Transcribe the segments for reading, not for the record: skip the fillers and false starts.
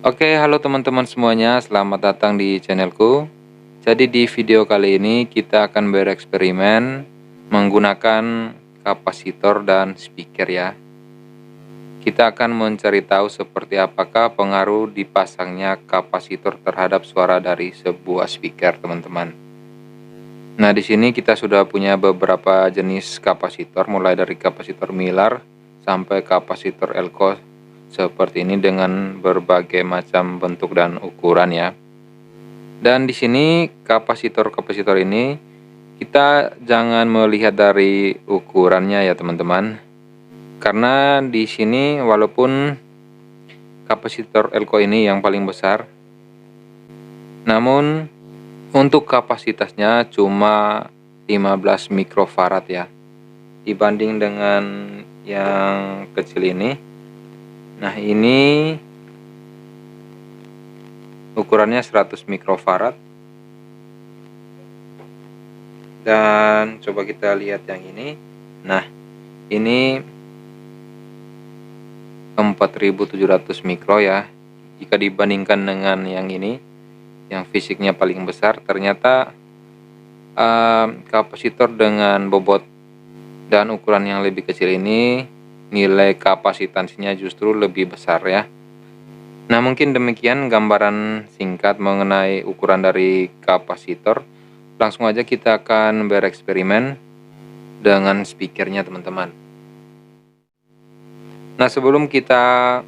Oke, halo teman-teman semuanya, selamat datang di channelku. Jadi di video kali ini kita akan bereksperimen menggunakan kapasitor dan speaker ya. Kita akan mencari tahu seperti apakah pengaruh dipasangnya kapasitor terhadap suara dari sebuah speaker, teman-teman. Nah, di sini kita sudah punya beberapa jenis kapasitor, mulai dari kapasitor Miller sampai kapasitor Elco seperti ini dengan berbagai macam bentuk dan ukuran ya. Dan di sini kapasitor-kapasitor ini kita jangan melihat dari ukurannya ya teman-teman. Karena di sini walaupun kapasitor Elco ini yang paling besar, namun untuk kapasitasnya cuma 15 mikrofarad ya. Dibanding dengan yang kecil ini. Nah, ini ukurannya 100 mikrofarad. Dan coba kita lihat yang ini. Nah, ini 4700 mikro ya. Jika dibandingkan dengan yang ini, yang fisiknya paling besar, ternyata kapasitor dengan bobot dan ukuran yang lebih kecil ini nilai kapasitansinya justru lebih besar ya. Nah, mungkin demikian gambaran singkat mengenai ukuran dari kapasitor. Langsung aja kita akan bereksperimen dengan speakernya teman-teman. Nah, sebelum kita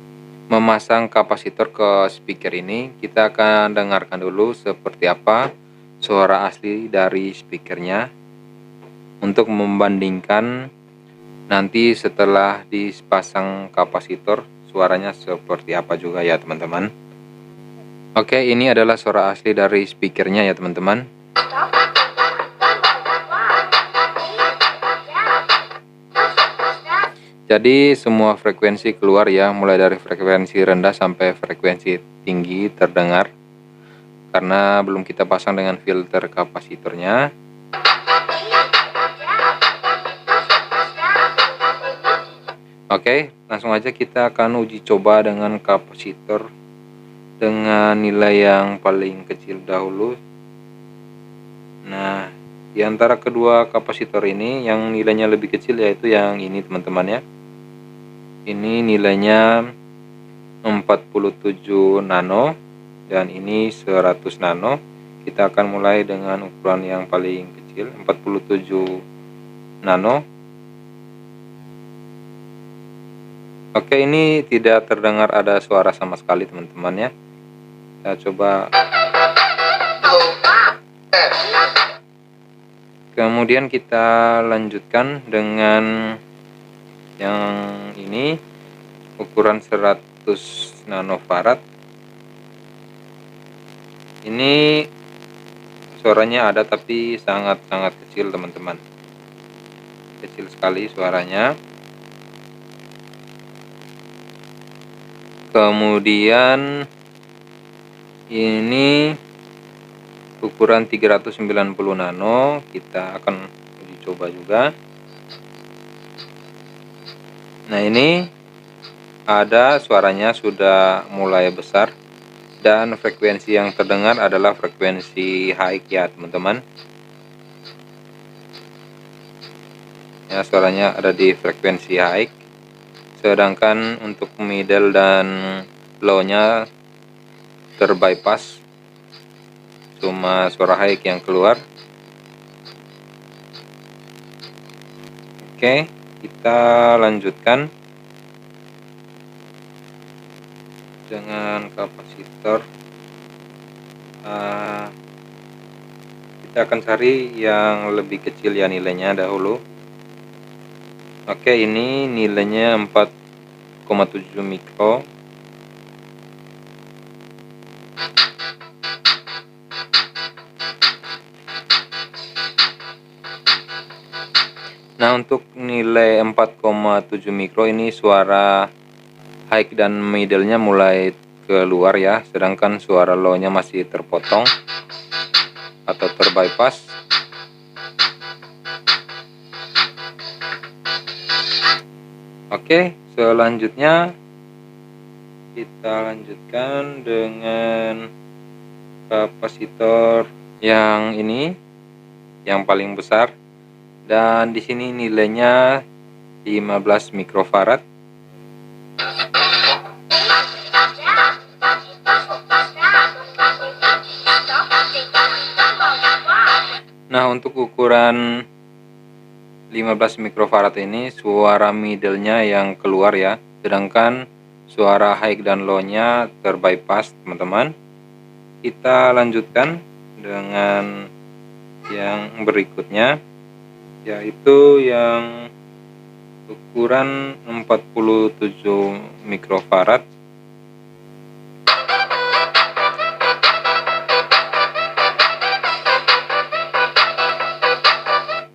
memasang kapasitor ke speaker ini, kita akan dengarkan dulu seperti apa suara asli dari speakernya untuk membandingkan nanti setelah dipasang kapasitor suaranya seperti apa juga ya teman-teman. Oke, ini adalah suara asli dari speakernya ya teman-teman. Jadi semua frekuensi keluar ya, mulai dari frekuensi rendah sampai frekuensi tinggi terdengar. Karena belum kita pasang dengan filter kapasitornya. Oke, langsung aja kita akan uji coba dengan kapasitor dengan nilai yang paling kecil dahulu. Nah, di antara kedua kapasitor ini yang nilainya lebih kecil yaitu yang ini teman-teman ya. Ini nilainya 47 nano dan ini 100 nano. Kita akan mulai dengan ukuran yang paling kecil, 47 nano. Oke, ini tidak terdengar ada suara sama sekali teman-teman ya. Kita coba. Kemudian kita lanjutkan dengan yang ini ukuran 100 nanofarad. Ini suaranya ada tapi sangat-sangat kecil teman-teman, kecil sekali suaranya. Kemudian ini ukuran 390 nano, kita akan uji coba juga. Nah, ini ada suaranya sudah mulai besar dan frekuensi yang terdengar adalah frekuensi high ya teman-teman. Ya, suaranya ada di frekuensi high. Sedangkan untuk middle dan low-nya terbypass, cuma suara high yang keluar. Oke, kita lanjutkan dengan kapasitor. Kita akan cari yang lebih kecil ya nilainya dahulu. Oke, ini nilainya 4,7 mikro. Nah, untuk nilai 4,7 mikro ini suara high dan middle-nya mulai keluar ya, sedangkan suara low-nya masih terpotong atau terbypass. Oke, selanjutnya Kita lanjutkan dengan kapasitor yang ini, yang paling besar, dan di sini nilainya 15 mikrofarad. Nah, untuk ukuran 15 mikrofarad ini suara middle-nya yang keluar ya, sedangkan suara high dan low-nya terbypass, teman-teman. Kita lanjutkan dengan yang berikutnya, yaitu yang ukuran 47 mikrofarad.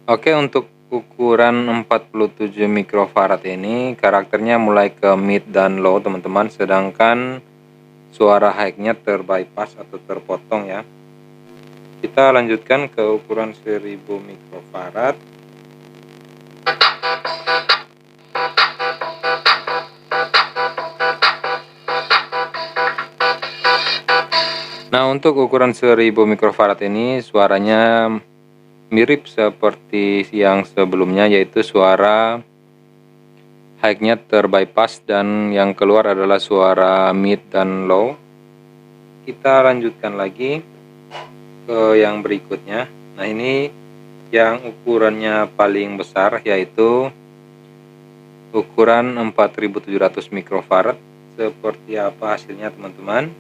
Oke, untuk ukuran 47 mikrofarad ini karakternya mulai ke mid dan low, teman-teman, sedangkan suara high-nya terbypass atau terpotong ya. Kita lanjutkan ke ukuran 1000 mikrofarad. Nah, untuk ukuran 1000 mikrofarad ini suaranya mirip seperti yang sebelumnya, yaitu suara high-nya terbypass dan yang keluar adalah suara mid dan low. Kita lanjutkan lagi ke yang berikutnya. Nah, ini yang ukurannya paling besar, yaitu ukuran 4700 mikrofarad. Seperti apa hasilnya, teman-teman?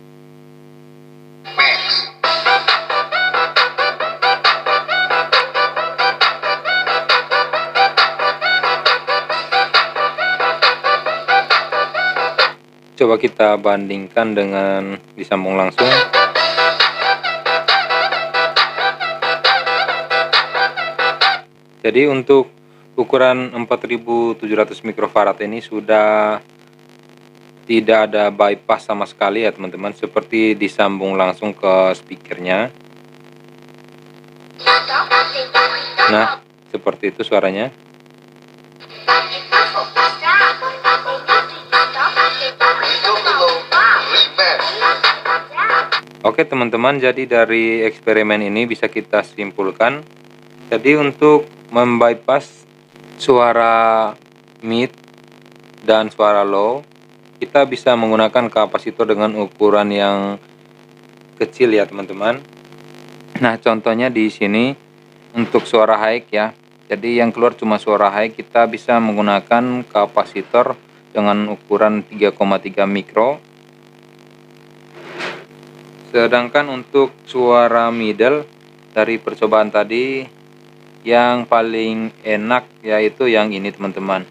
Coba kita bandingkan dengan disambung langsung. Jadi untuk ukuran 4700 mikrofarad ini sudah tidak ada bypass sama sekali ya, teman-teman, seperti disambung langsung ke speakernya. Nah, seperti itu suaranya. Oke, teman-teman, jadi dari eksperimen ini bisa kita simpulkan, jadi untuk membypass suara mid dan suara low, kita bisa menggunakan kapasitor dengan ukuran yang kecil ya, teman-teman. Nah, contohnya di sini untuk suara high ya. Jadi yang keluar cuma suara high, kita bisa menggunakan kapasitor dengan ukuran 3,3 mikro. Sedangkan untuk suara middle dari percobaan tadi, yang paling enak yaitu yang ini, teman-teman.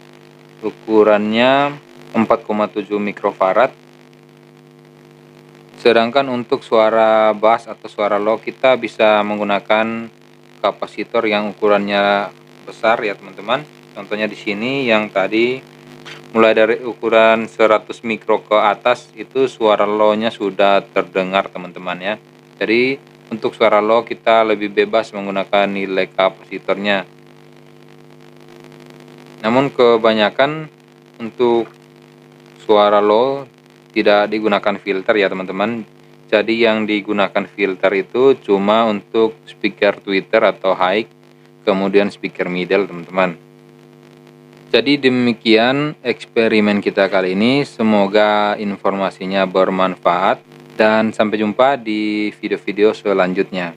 Ukurannya 4,7 mikrofarad. Sedangkan untuk suara bass atau suara low, kita bisa menggunakan kapasitor yang ukurannya besar ya, teman-teman. Contohnya di sini yang tadi mulai dari ukuran 100 mikro ke atas itu suara low-nya sudah terdengar, teman-teman ya. Jadi untuk suara low kita lebih bebas menggunakan nilai kapasitornya. Namun kebanyakan untuk suara low tidak digunakan filter ya, teman-teman. Jadi yang digunakan filter itu cuma untuk speaker tweeter atau high, kemudian speaker middle, teman-teman. Jadi demikian eksperimen kita kali ini, semoga informasinya bermanfaat dan sampai jumpa di video-video selanjutnya.